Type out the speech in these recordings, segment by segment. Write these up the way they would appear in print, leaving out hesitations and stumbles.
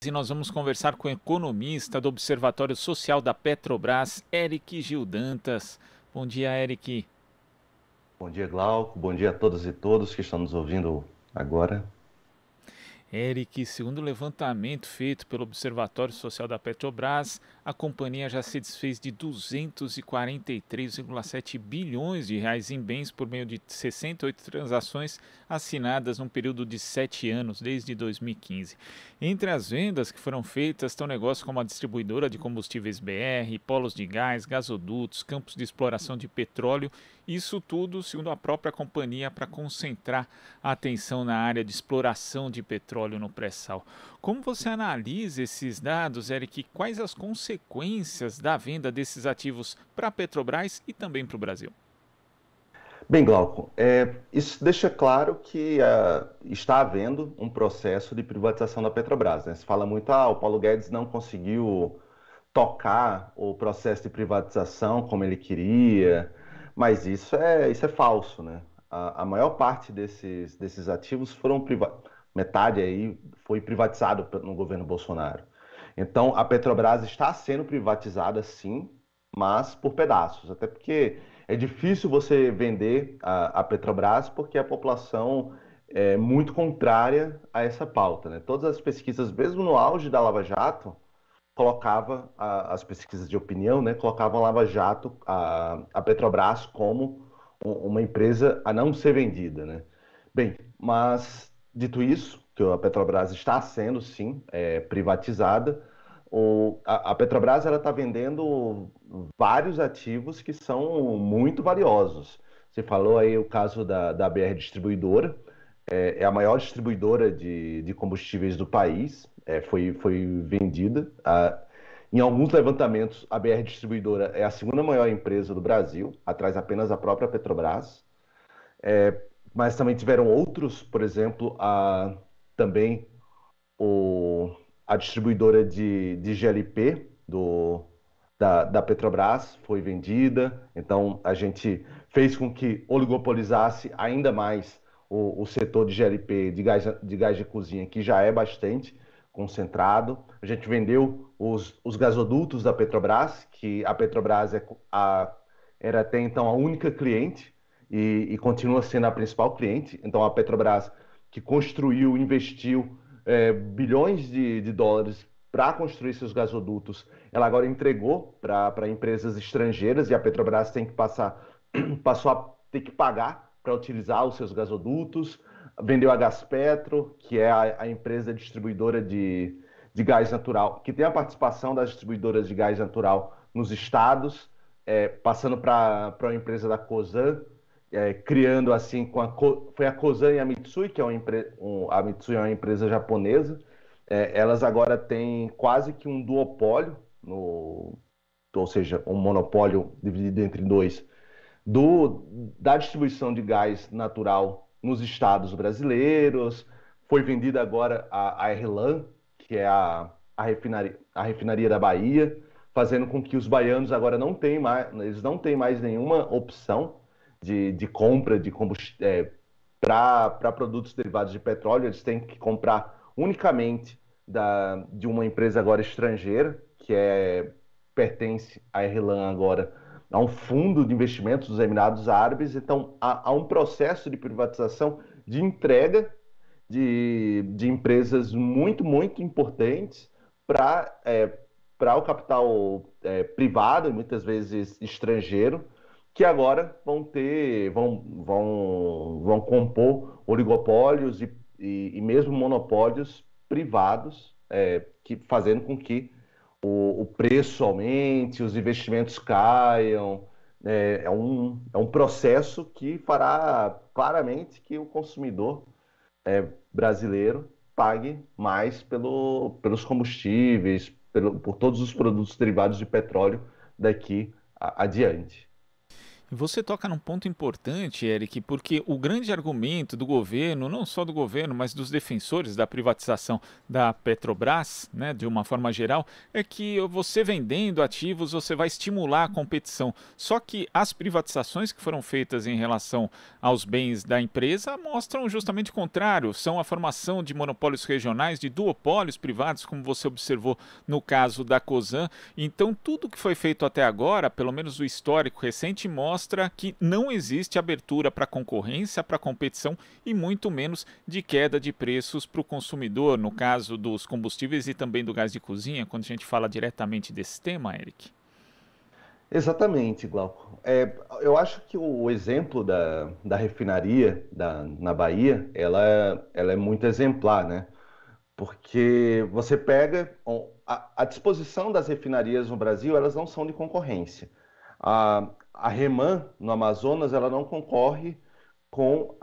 E nós vamos conversar com o economista do Observatório Social da Petrobras, Eric Gil Dantas. Bom dia, Eric. Bom dia, Glauco. Bom dia a todas e todos que estão nos ouvindo agora. Eric, segundo o levantamento feito pelo Observatório Social da Petrobras, a companhia já se desfez de 243,7 bilhões de reais em bens por meio de 68 transações assinadas num período de 7 anos, desde 2015. Entre as vendas que foram feitas estão negócios como a distribuidora de combustíveis BR, polos de gás, gasodutos, campos de exploração de petróleo. Isso tudo, segundo a própria companhia, para concentrar a atenção na área de exploração de petróleo no pré-sal. Como você analisa esses dados, Eric? Quais as consequências da venda desses ativos para a Petrobras e também para o Brasil? Bem, Glauco, isso deixa claro que está havendo um processo de privatização da Petrobras, né? Se fala muito, o Paulo Guedes não conseguiu tocar o processo de privatização como ele queria, mas isso é falso, né? A maior parte desses ativos foram privatizados, metade aí foi privatizado no governo Bolsonaro. Então, a Petrobras está sendo privatizada, sim, mas por pedaços, até porque é difícil você vender a Petrobras porque a população é muito contrária a essa pauta, né? Todas as pesquisas, mesmo no auge da Lava Jato, as pesquisas de opinião, né, colocavam a Lava Jato, a Petrobras como uma empresa a não ser vendida, né? Bem, mas dito isso, que a Petrobras está sendo sim privatizada, a Petrobras ela está vendendo vários ativos que são muito valiosos. Você falou aí o caso da BR Distribuidora, é a maior distribuidora de combustíveis do país, foi vendida. Em alguns levantamentos, a BR Distribuidora é a segunda maior empresa do Brasil, atrás apenas da própria Petrobras. Mas também tiveram outros, por exemplo, também a distribuidora de GLP da Petrobras foi vendida, então a gente fez com que oligopolizasse ainda mais o setor de GLP, de gás de cozinha, que já é bastante concentrado. A gente vendeu os gasodutos da Petrobras, que a Petrobras era até então a única cliente e continua sendo a principal cliente. Então a Petrobras, que construiu, investiu bilhões de dólares para construir seus gasodutos, ela agora entregou para empresas estrangeiras e a Petrobras passou a ter que pagar para utilizar os seus gasodutos. Vendeu a Gaspetro, que é a empresa distribuidora de gás natural, que tem a participação das distribuidoras de gás natural nos estados, passando para a empresa da Cosan, criando assim foi a Cosan e a Mitsui, que é a Mitsui é uma empresa japonesa. Elas agora têm quase que um duopólio, ou seja, um monopólio dividido entre dois, da distribuição de gás natural nos estados brasileiros. Foi vendida agora a Erlan, que é a refinaria da Bahia, fazendo com que os baianos agora eles não têm mais nenhuma opção de compra de combustível para produtos derivados de petróleo. Eles têm que comprar unicamente de uma empresa agora estrangeira, pertence à Erlan agora, a um fundo de investimentos dos Emirados Árabes. Então, há um processo de privatização, de entrega de empresas muito, muito importantes para o capital privado, e muitas vezes estrangeiro, que agora vão compor oligopólios e mesmo monopólios privados, fazendo com que o preço aumente, os investimentos caiam. É um processo que fará claramente que o consumidor brasileiro pague mais pelos combustíveis, por todos os produtos derivados de petróleo daqui adiante. E você toca num ponto importante, Eric, porque o grande argumento do governo, não só do governo, mas dos defensores da privatização da Petrobras, né, de uma forma geral, é que você vendendo ativos, você vai estimular a competição. Só que as privatizações que foram feitas em relação aos bens da empresa mostram justamente o contrário, são a formação de monopólios regionais, de duopólios privados, como você observou no caso da Cosan. Então, tudo que foi feito até agora, pelo menos o histórico recente, mostra que não existe abertura para concorrência, para competição e muito menos de queda de preços para o consumidor, no caso dos combustíveis e também do gás de cozinha, quando a gente fala diretamente desse tema, Eric. Exatamente, Glauco. Eu acho que o exemplo da refinaria na Bahia, ela é muito exemplar, né? Porque você pega a disposição das refinarias no Brasil, elas não são de concorrência. A REMAN no Amazonas, ela não concorre com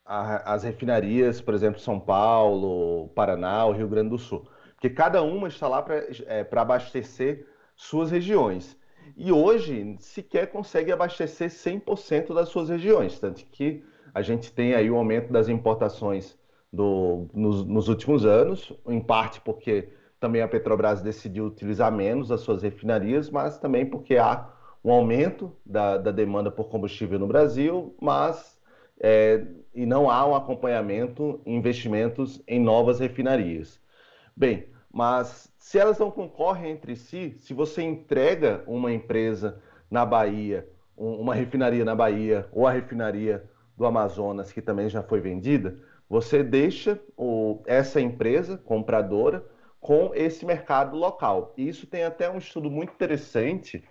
as refinarias, por exemplo, São Paulo, Paraná, o Rio Grande do Sul, porque cada uma está lá para abastecer suas regiões. E hoje sequer consegue abastecer 100% das suas regiões, tanto que a gente tem aí o aumento das importações nos últimos anos, em parte porque também a Petrobras decidiu utilizar menos as suas refinarias, mas também porque há um aumento da demanda por combustível no Brasil, mas e não há um acompanhamento em investimentos em novas refinarias. Bem, mas se elas não concorrem entre si, se você entrega uma empresa na Bahia, uma refinaria na Bahia ou a refinaria do Amazonas, que também já foi vendida, você deixa essa empresa compradora com esse mercado local. E isso tem até um estudo muito interessante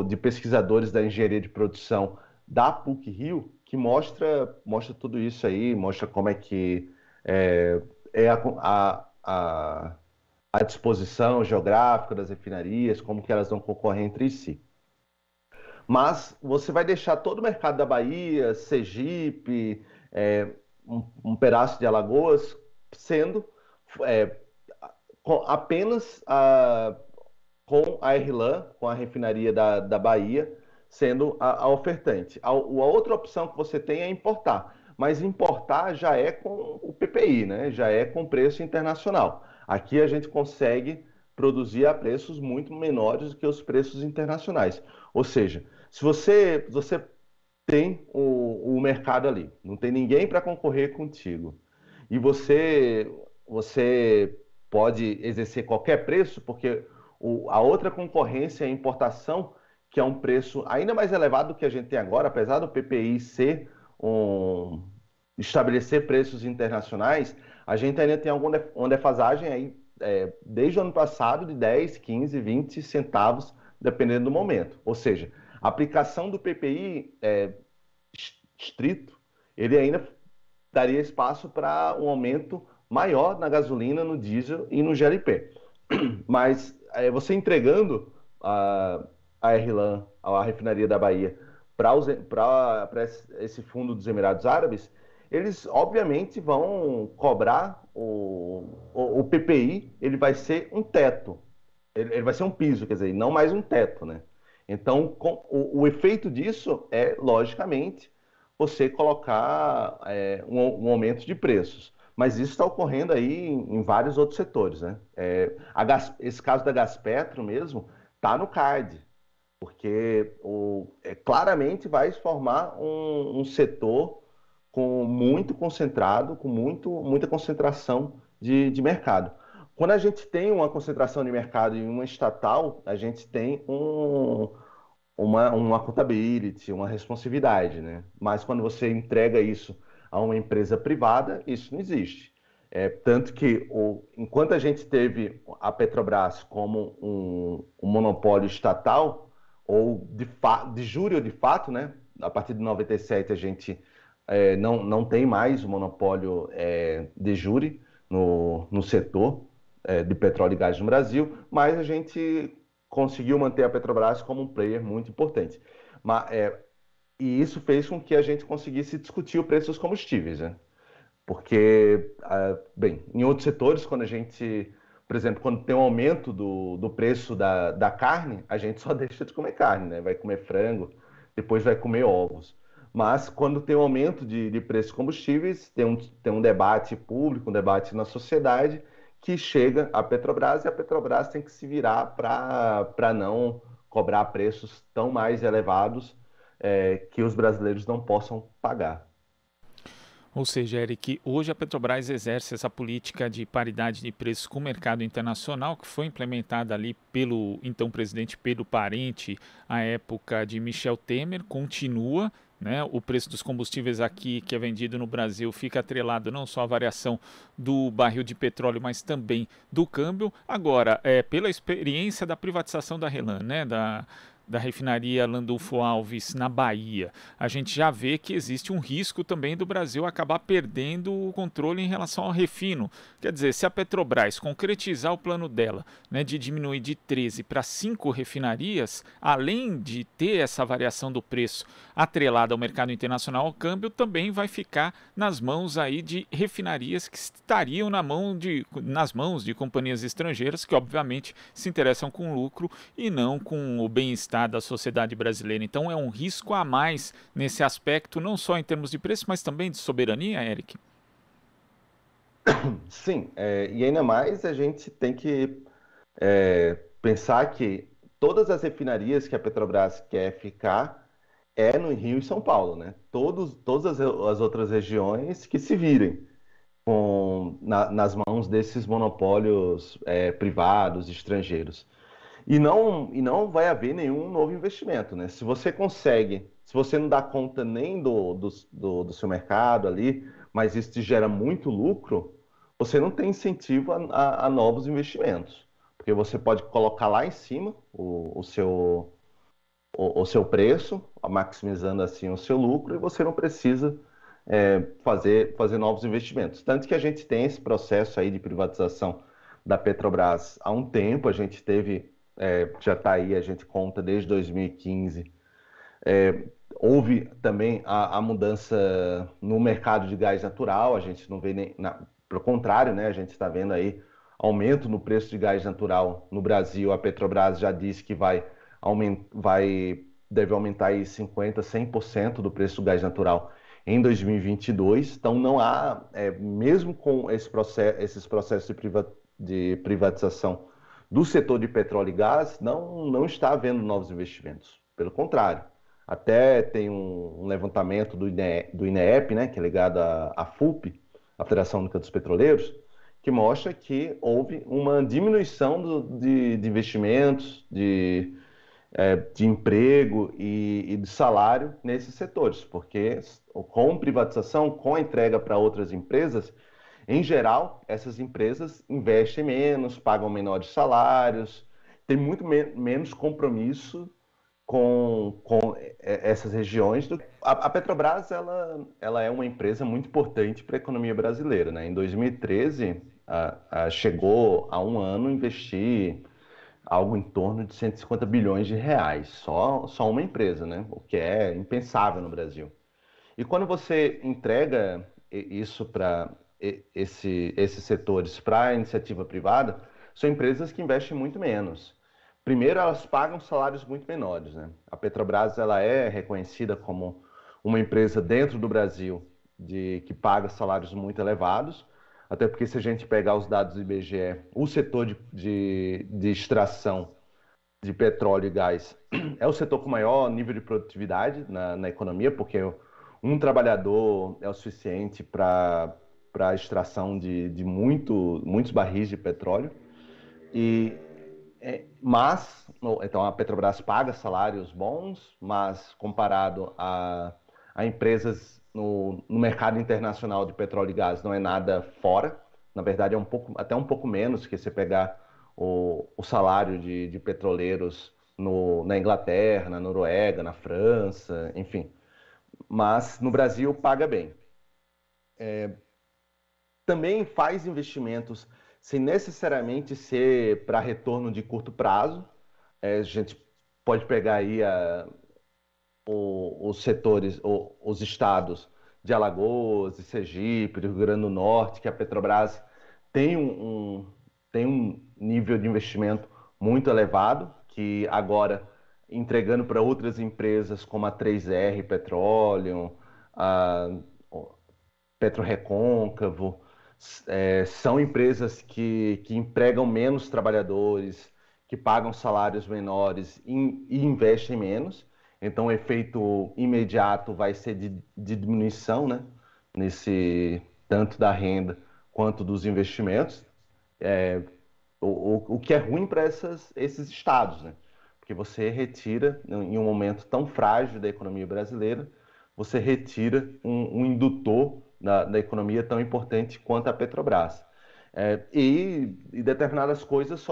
de pesquisadores da engenharia de produção da PUC-Rio, que mostra tudo isso aí, mostra como é que é a disposição geográfica das refinarias, como que elas vão concorrer entre si. Mas você vai deixar todo o mercado da Bahia, Sergipe, um pedaço de Alagoas, sendo apenas com a RLAM, com a refinaria da Bahia, sendo a ofertante. A outra opção que você tem é importar, mas importar já é com o PPI, né? Já é com preço internacional. Aqui a gente consegue produzir a preços muito menores do que os preços internacionais. Ou seja, se você tem o mercado ali, não tem ninguém para concorrer contigo, e você pode exercer qualquer preço, porque a outra concorrência é a importação, que é um preço ainda mais elevado do que a gente tem agora, apesar do PPI estabelecer preços internacionais, a gente ainda tem uma defasagem aí, desde o ano passado de 10, 15, 20 centavos, dependendo do momento. Ou seja, a aplicação do PPI estrito, ele ainda daria espaço para um aumento maior na gasolina, no diesel e no GLP. Mas você entregando a RLAM, a refinaria da Bahia, para esse fundo dos Emirados Árabes, eles obviamente vão cobrar o PPI, ele vai ser um teto, ele vai ser um piso, quer dizer, não mais um teto, né? Então, o efeito disso é, logicamente, você colocar um aumento de preços. Mas isso está ocorrendo aí em vários outros setores, né? Esse caso da Gaspetro mesmo está no CAD, porque claramente vai formar um setor muito concentrado, com muita concentração de mercado. Quando a gente tem uma concentração de mercado em uma estatal, a gente tem uma accountability, uma responsividade, né? Mas quando você entrega isso a uma empresa privada, isso não existe. Tanto que, enquanto a gente teve a Petrobras como um monopólio estatal, ou de jure ou de fato, né? A partir de 97 a gente não tem mais o monopólio de jure no setor de petróleo e gás no Brasil, mas a gente conseguiu manter a Petrobras como um player muito importante. E isso fez com que a gente conseguisse discutir o preço dos combustíveis, né? Porque, bem, em outros setores, quando a gente, por exemplo, quando tem um aumento do preço da carne, a gente só deixa de comer carne, né? Vai comer frango. depois vai comer ovos. Mas quando tem um aumento de preços de combustíveis, tem um debate público, um debate na sociedade que chega à Petrobras e a Petrobras tem que se virar para não cobrar preços tão mais elevados que os brasileiros não possam pagar. Ou seja, Eric, hoje a Petrobras exerce essa política de paridade de preços com o mercado internacional, que foi implementada ali pelo então presidente Pedro Parente, à época de Michel Temer, continua. Né? O preço dos combustíveis aqui, que é vendido no Brasil, fica atrelado não só à variação do barril de petróleo, mas também do câmbio. Agora, pela experiência da privatização da RLAM, né? da refinaria Landulfo Alves na Bahia, a gente já vê que existe um risco também do Brasil acabar perdendo o controle em relação ao refino. Quer dizer, se a Petrobras concretizar o plano dela, né, de diminuir de 13 para 5 refinarias, além de ter essa variação do preço atrelada ao mercado internacional, o câmbio também vai ficar nas mãos aí de refinarias que estariam nas mãos de companhias estrangeiras que obviamente se interessam com lucro e não com o bem-estar da sociedade brasileira. Então é um risco a mais nesse aspecto, não só em termos de preço, mas também de soberania, Eric? Sim, e ainda mais a gente tem que pensar que todas as refinarias que a Petrobras quer ficar no Rio e São Paulo, né? Todas as outras regiões que se virem nas mãos desses monopólios privados, estrangeiros. E não vai haver nenhum novo investimento, né? Se você não dá conta nem do seu mercado ali, mas isso te gera muito lucro, você não tem incentivo a novos investimentos. Porque você pode colocar lá em cima o seu preço, maximizando assim o seu lucro, e você não precisa fazer novos investimentos. Tanto que a gente tem esse processo aí de privatização da Petrobras há um tempo, a gente teve, já está aí, a gente conta desde 2015. Houve também a mudança no mercado de gás natural, a gente não vê nem, pelo contrário, né, a gente está vendo aí aumento no preço de gás natural no Brasil. A Petrobras já disse que deve aumentar aí 50%, 100% do preço do gás natural em 2022. Então não há, mesmo com esses processos de privatização do setor de petróleo e gás, não está havendo novos investimentos. Pelo contrário, até tem um levantamento do INEP, né, que é ligado à FUP, a Federação Única dos Petroleiros, que mostra que houve uma diminuição de investimentos, de emprego e de salário nesses setores, porque com privatização, com a entrega para outras empresas, em geral, essas empresas investem menos, pagam menores salários, tem muito menos compromisso com essas regiões. A Petrobras ela é uma empresa muito importante para a economia brasileira, né? Em 2013, chegou a um ano investir algo em torno de 150 bilhões de reais, só uma empresa, né? O que é impensável no Brasil. E quando você entrega isso para esses setores para a iniciativa privada, são empresas que investem muito menos. Primeiro, elas pagam salários muito menores, né? A Petrobras ela é reconhecida como uma empresa dentro do Brasil que paga salários muito elevados, até porque se a gente pegar os dados do IBGE, o setor de extração de petróleo e gás é o setor com maior nível de produtividade na economia, porque um trabalhador é o suficiente para a extração de muitos barris de petróleo. Mas, então a Petrobras paga salários bons, mas comparado a empresas no mercado internacional de petróleo e gás não é nada fora. Na verdade, até um pouco menos que você pegar o salário de petroleiros na Inglaterra, na Noruega, na França, enfim. Mas no Brasil paga bem. Também faz investimentos sem necessariamente ser para retorno de curto prazo. A gente pode pegar aí os setores, os estados de Alagoas, de Sergipe, do Rio Grande do Norte, que a Petrobras tem um nível de investimento muito elevado, que agora entregando para outras empresas como a 3R Petroleum, a PetroRecôncavo. São empresas que empregam menos trabalhadores, que pagam salários menores e investem menos. Então, o efeito imediato vai ser de diminuição, né? Tanto da renda quanto dos investimentos. O que é ruim para esses estados, né? Porque você retira, em um momento tão frágil da economia brasileira, você retira um indutor da economia tão importante quanto a Petrobras. E determinadas coisas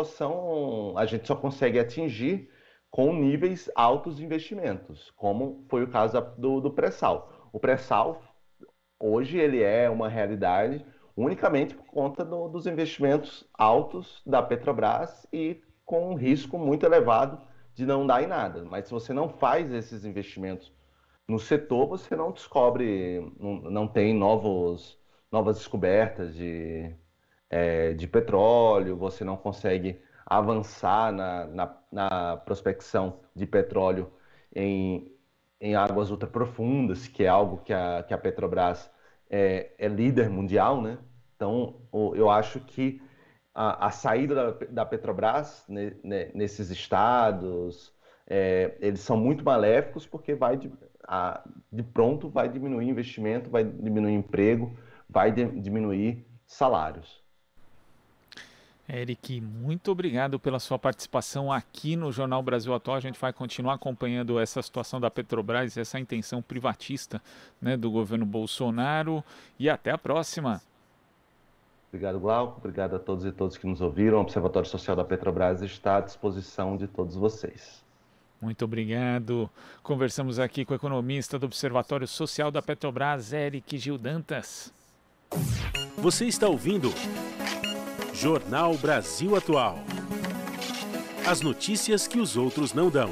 a gente só consegue atingir com níveis altos de investimentos, como foi o caso do pré-sal. O pré-sal, hoje, ele é uma realidade unicamente por conta dos investimentos altos da Petrobras e com um risco muito elevado de não dar em nada. Mas se você não faz esses investimentos no setor, você não descobre, não tem novas descobertas de petróleo, você não consegue avançar na prospecção de petróleo em águas ultraprofundas, que é algo que a Petrobras é líder mundial, né? Então, eu acho que a saída da Petrobras nesses estados, eles são muito maléficos porque de pronto vai diminuir investimento, vai diminuir emprego, vai diminuir salários. Eric, muito obrigado pela sua participação aqui no Jornal Brasil Atual. A gente vai continuar acompanhando essa situação da Petrobras, essa intenção privatista, né, do governo Bolsonaro. E até a próxima. Obrigado, Glauco. Obrigado a todos e todas que nos ouviram. O Observatório Social da Petrobras está à disposição de todos vocês. Muito obrigado. Conversamos aqui com o economista do Observatório Social da Petrobras, Eric Gil Dantas. Você está ouvindo Jornal Brasil Atual. As notícias que os outros não dão.